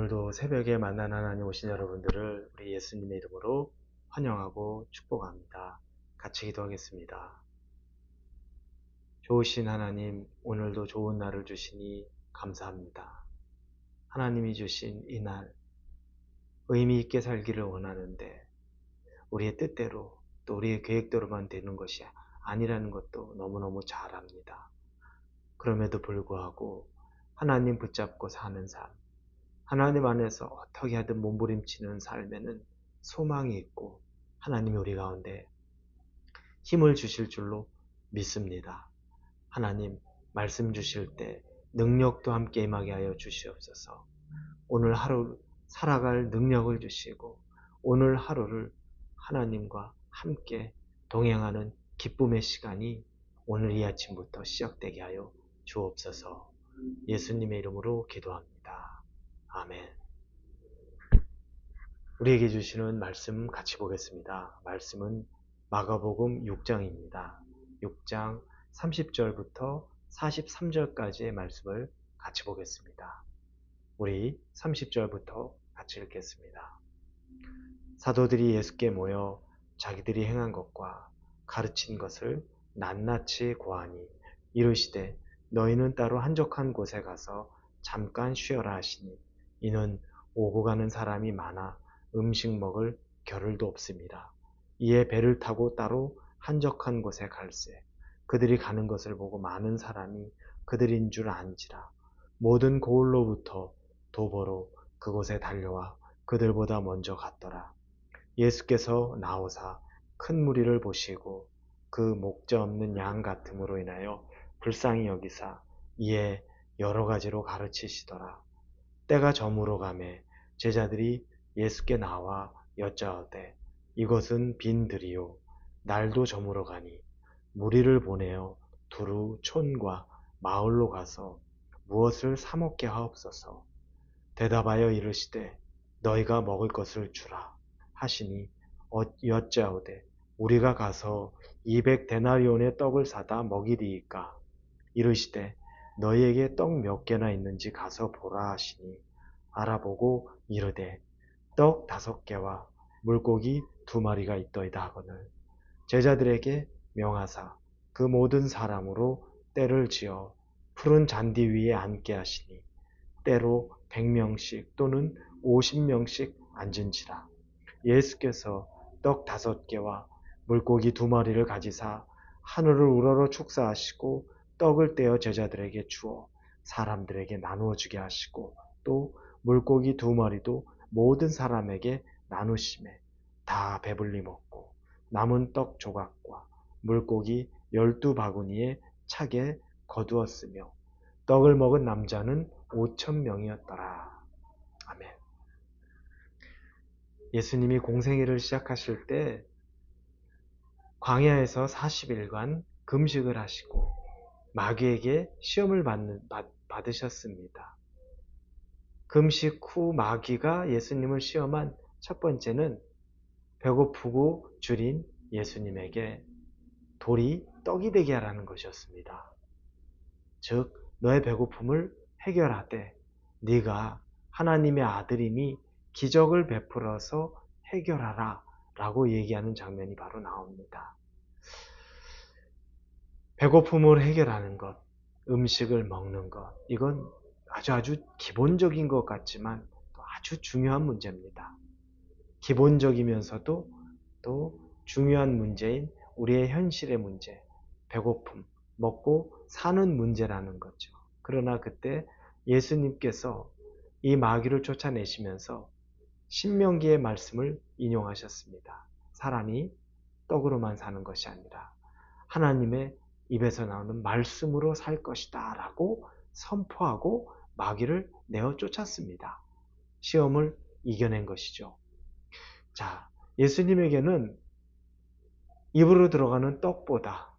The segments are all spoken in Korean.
오늘도 새벽에 만난 하나님 오신 여러분들을 우리 예수님의 이름으로 환영하고 축복합니다. 같이 기도하겠습니다. 좋으신 하나님, 오늘도 좋은 날을 주시니 감사합니다. 하나님이 주신 이 날, 의미 있게 살기를 원하는데 우리의 뜻대로 또 우리의 계획대로만 되는 것이 아니라는 것도 너무너무 잘 압니다. 그럼에도 불구하고 하나님 붙잡고 사는 삶, 하나님 안에서 어떻게 하든 몸부림치는 삶에는 소망이 있고 하나님이 우리 가운데 힘을 주실 줄로 믿습니다. 하나님 말씀 주실 때 능력도 함께 임하게 하여 주시옵소서. 오늘 하루 살아갈 능력을 주시고 오늘 하루를 하나님과 함께 동행하는 기쁨의 시간이 오늘 이 아침부터 시작되게 하여 주옵소서. 예수님의 이름으로 기도합니다. 아멘. 우리에게 주시는 말씀 같이 보겠습니다. 말씀은 마가복음 6장입니다. 6장 30절부터 43절까지의 말씀을 같이 보겠습니다. 우리 30절부터 같이 읽겠습니다. 사도들이 예수께 모여 자기들이 행한 것과 가르친 것을 낱낱이 고하니 이르시되 너희는 따로 한적한 곳에 가서 잠깐 쉬어라 하시니 이는 오고 가는 사람이 많아 음식 먹을 겨를도 없습니다. 이에 배를 타고 따로 한적한 곳에 갈새 그들이 가는 것을 보고 많은 사람이 그들인 줄 안지라. 모든 고을로부터 도보로 그곳에 달려와 그들보다 먼저 갔더라. 예수께서 나오사 큰 무리를 보시고 그 목자 없는 양 같음으로 인하여 불쌍히 여기사 이에 여러 가지로 가르치시더라. 때가 저물어 가매 제자들이 예수께 나와 여짜오되 이것은 빈 들이요 날도 저물어 가니 무리를 보내어 두루 촌과 마을로 가서 무엇을 사 먹게 하옵소서. 대답하여 이르시되 너희가 먹을 것을 주라 하시니 여짜오되 우리가 가서 200데나리온의 떡을 사다 먹이리이까. 이르시되 너희에게 떡 몇 개나 있는지 가서 보라 하시니 알아보고 이르되 떡 5개와 물고기 2마리가 있더이다 하거늘 제자들에게 명하사 그 모든 사람으로 때를 지어 푸른 잔디 위에 앉게 하시니 때로 100명씩 또는 50명씩 앉은지라. 예수께서 떡 5개와 물고기 2마리를 가지사 하늘을 우러러 축사하시고 떡을 떼어 제자들에게 주어 사람들에게 나누어 주게 하시고 또 물고기 2마리도 모든 사람에게 나누심에 다 배불리 먹고 남은 떡 조각과 물고기 12바구니에 차게 거두었으며 떡을 먹은 남자는 5,000명이었더라. 아멘. 예수님이 공생애를 시작하실 때 광야에서 40일간 금식을 하시고 마귀에게 시험을 받으셨습니다. 금식 후 마귀가 예수님을 시험한 첫 번째는 배고프고 줄인 예수님에게 돌이 떡이 되게 하라는 것이었습니다. 즉 너의 배고픔을 해결하되 네가 하나님의 아들이니 기적을 베풀어서 해결하라 라고 얘기하는 장면이 바로 나옵니다. 배고픔을 해결하는 것, 음식을 먹는 것, 이건 아주 기본적인 것 같지만 또 아주 중요한 문제입니다. 기본적이면서도 또 중요한 문제인 우리의 현실의 문제, 배고픔, 먹고 사는 문제라는 거죠. 그러나 그때 예수님께서 이 마귀를 쫓아내시면서 신명기의 말씀을 인용하셨습니다. 사람이 떡으로만 사는 것이 아니라 하나님의 입에서 나오는 말씀으로 살 것이다 라고 선포하고 마귀를 내어 쫓았습니다. 시험을 이겨낸 것이죠. 자, 예수님에게는 입으로 들어가는 떡보다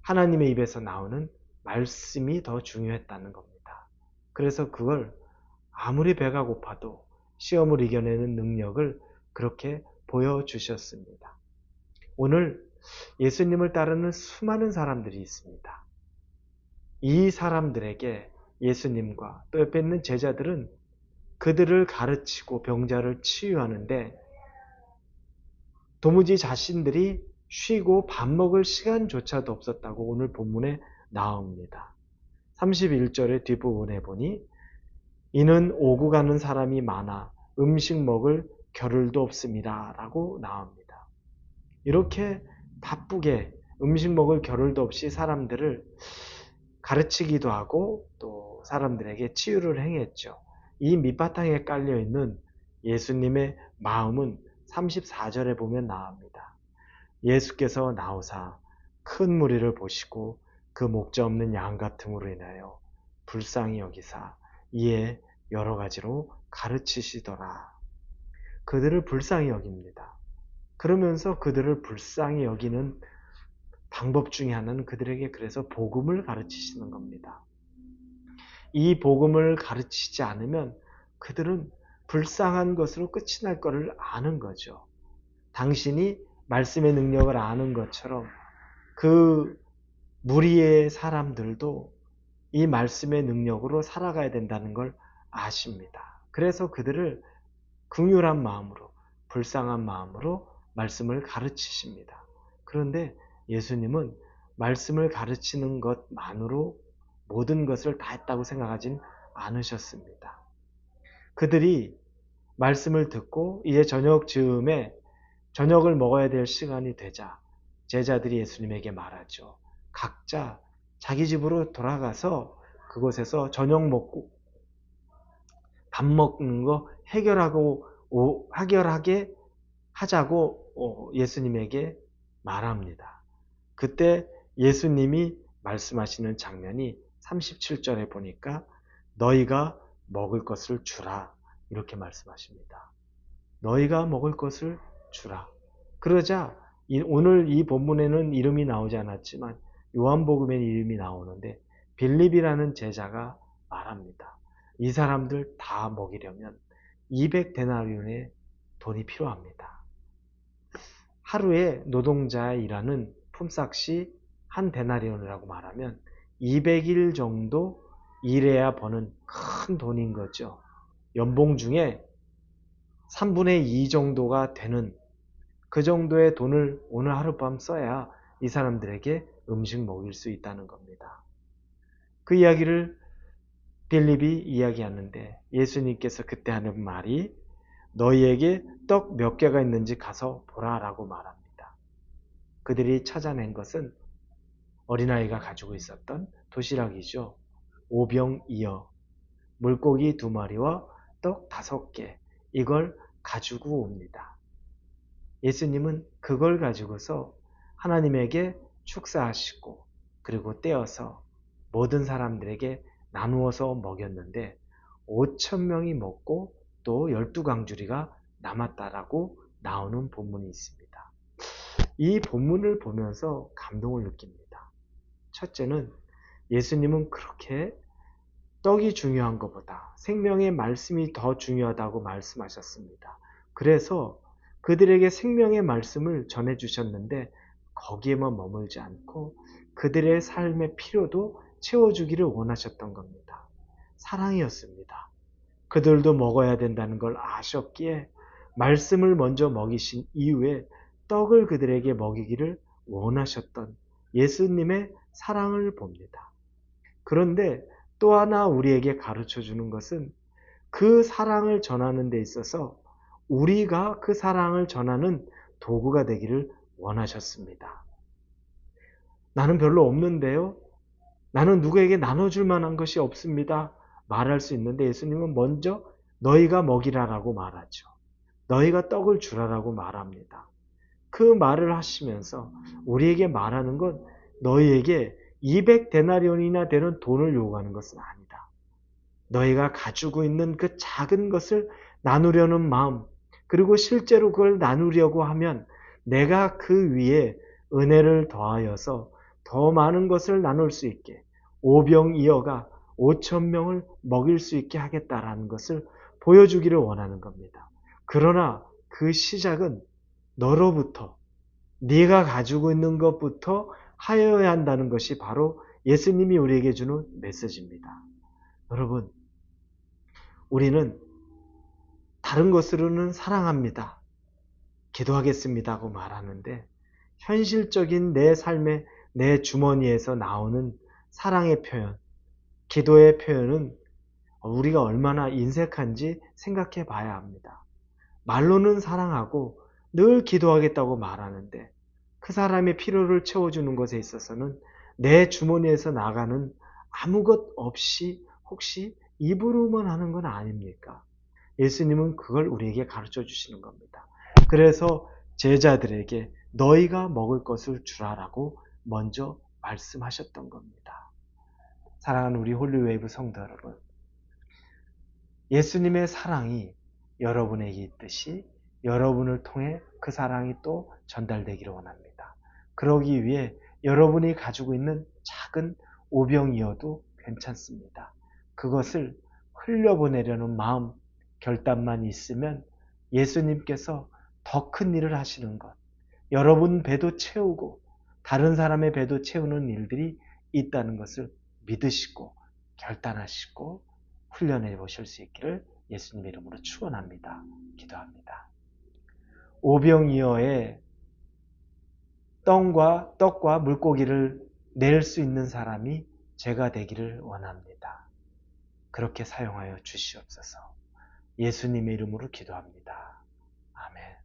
하나님의 입에서 나오는 말씀이 더 중요했다는 겁니다. 그래서 그걸 아무리 배가 고파도 시험을 이겨내는 능력을 그렇게 보여주셨습니다. 오늘 예수님을 따르는 수많은 사람들이 있습니다. 이 사람들에게 예수님과 또 옆에 있는 제자들은 그들을 가르치고 병자를 치유하는데 도무지 자신들이 쉬고 밥 먹을 시간조차도 없었다고 오늘 본문에 나옵니다. 31절의 뒷부분에 보니 이는 오고 가는 사람이 많아 음식 먹을 겨를도 없습니다 라고 나옵니다. 이렇게 바쁘게 음식 먹을 겨를도 없이 사람들을 가르치기도 하고 또 사람들에게 치유를 행했죠. 이 밑바탕에 깔려있는 예수님의 마음은 34절에 보면 나옵니다. 예수께서 나오사 큰 무리를 보시고 그 목자 없는 양 같음으로 인하여 불쌍히 여기사 이에 여러 가지로 가르치시더라. 그들을 불쌍히 여깁니다. 그러면서 그들을 불쌍히 여기는 방법 중에 하나는 그들에게 그래서 복음을 가르치시는 겁니다. 이 복음을 가르치지 않으면 그들은 불쌍한 것으로 끝이 날 것을 아는 거죠. 당신이 말씀의 능력을 아는 것처럼 그 무리의 사람들도 이 말씀의 능력으로 살아가야 된다는 걸 아십니다. 그래서 그들을 긍휼한 마음으로, 불쌍한 마음으로 말씀을 가르치십니다. 그런데 예수님은 말씀을 가르치는 것만으로 모든 것을 다 했다고 생각하진 않으셨습니다. 그들이 말씀을 듣고 이제 저녁 즈음에 저녁을 먹어야 될 시간이 되자 제자들이 예수님에게 말하죠. 각자 자기 집으로 돌아가서 그곳에서 저녁 먹고 밥 먹는 거 해결하게 하자고 예수님에게 말합니다. 그때 예수님이 말씀하시는 장면이 37절에 보니까 너희가 먹을 것을 주라 이렇게 말씀하십니다. 너희가 먹을 것을 주라. 그러자 오늘 이 본문에는 이름이 나오지 않았지만 요한복음에는 이름이 나오는데 빌립이라는 제자가 말합니다. 이 사람들 다 먹이려면 200데나리온의 돈이 필요합니다. 하루에 노동자의 일하는 품삯이 한 데나리온이라고 말하면 200일 정도 일해야 버는 큰 돈인 거죠. 연봉 중에 3분의 2 정도가 되는 그 정도의 돈을 오늘 하룻밤 써야 이 사람들에게 음식 먹일 수 있다는 겁니다. 그 이야기를 빌립이 이야기하는데 예수님께서 그때 하는 말이 너희에게 떡 몇 개가 있는지 가서 보라 라고 말합니다. 그들이 찾아낸 것은 어린아이가 가지고 있었던 도시락이죠. 오병이어, 물고기 2마리와 떡 5개 이걸 가지고 옵니다. 예수님은 그걸 가지고서 하나님에게 축사하시고 그리고 떼어서 모든 사람들에게 나누어서 먹였는데 5,000명이 먹고 또 12강주리가 남았다라고 나오는 본문이 있습니다. 이 본문을 보면서 감동을 느낍니다. 첫째는 예수님은 그렇게 떡이 중요한 것보다 생명의 말씀이 더 중요하다고 말씀하셨습니다. 그래서 그들에게 생명의 말씀을 전해주셨는데 거기에만 머물지 않고 그들의 삶의 필요도 채워주기를 원하셨던 겁니다. 사랑이었습니다. 그들도 먹어야 된다는 걸 아셨기에 말씀을 먼저 먹이신 이후에 떡을 그들에게 먹이기를 원하셨던 예수님의 사랑을 봅니다. 그런데 또 하나 우리에게 가르쳐주는 것은 그 사랑을 전하는 데 있어서 우리가 그 사랑을 전하는 도구가 되기를 원하셨습니다. 나는 별로 없는데요. 나는 누구에게 나눠줄 만한 것이 없습니다. 말할 수 있는데 예수님은 먼저 너희가 먹이라라고 말하죠. 너희가 떡을 주라라고 말합니다. 그 말을 하시면서 우리에게 말하는 건 너희에게 200데나리온이나 되는 돈을 요구하는 것은 아니다. 너희가 가지고 있는 그 작은 것을 나누려는 마음, 그리고 실제로 그걸 나누려고 하면 내가 그 위에 은혜를 더하여서 더 많은 것을 나눌 수 있게 오병이어가 5,000명을 먹일 수 있게 하겠다라는 것을 보여주기를 원하는 겁니다. 그러나 그 시작은 너로부터 네가 가지고 있는 것부터 하여야 한다는 것이 바로 예수님이 우리에게 주는 메시지입니다. 여러분, 우리는 다른 것으로는 사랑합니다, 기도하겠습니다 하고 말하는데 현실적인 내 삶의 내 주머니에서 나오는 사랑의 표현, 기도의 표현은 우리가 얼마나 인색한지 생각해 봐야 합니다. 말로는 사랑하고 늘 기도하겠다고 말하는데 그 사람의 필요를 채워주는 것에 있어서는 내 주머니에서 나가는 아무것 없이 혹시 입으로만 하는 건 아닙니까? 예수님은 그걸 우리에게 가르쳐 주시는 겁니다. 그래서 제자들에게 너희가 먹을 것을 주라라고 먼저 말씀하셨던 겁니다. 사랑하는 우리 홀리웨이브 성도 여러분, 예수님의 사랑이 여러분에게 있듯이 여러분을 통해 그 사랑이 또 전달되기를 원합니다. 그러기 위해 여러분이 가지고 있는 작은 오병이어도 괜찮습니다. 그것을 흘려보내려는 마음, 결단만 있으면 예수님께서 더 큰 일을 하시는 것, 여러분 배도 채우고 다른 사람의 배도 채우는 일들이 있다는 것을 믿으시고 결단하시고 훈련해 보실 수 있기를 예수님의 이름으로 축원합니다. 기도합니다. 오병이어의 떡과 물고기를 낼 수 있는 사람이 제가 되기를 원합니다. 그렇게 사용하여 주시옵소서. 예수님의 이름으로 기도합니다. 아멘.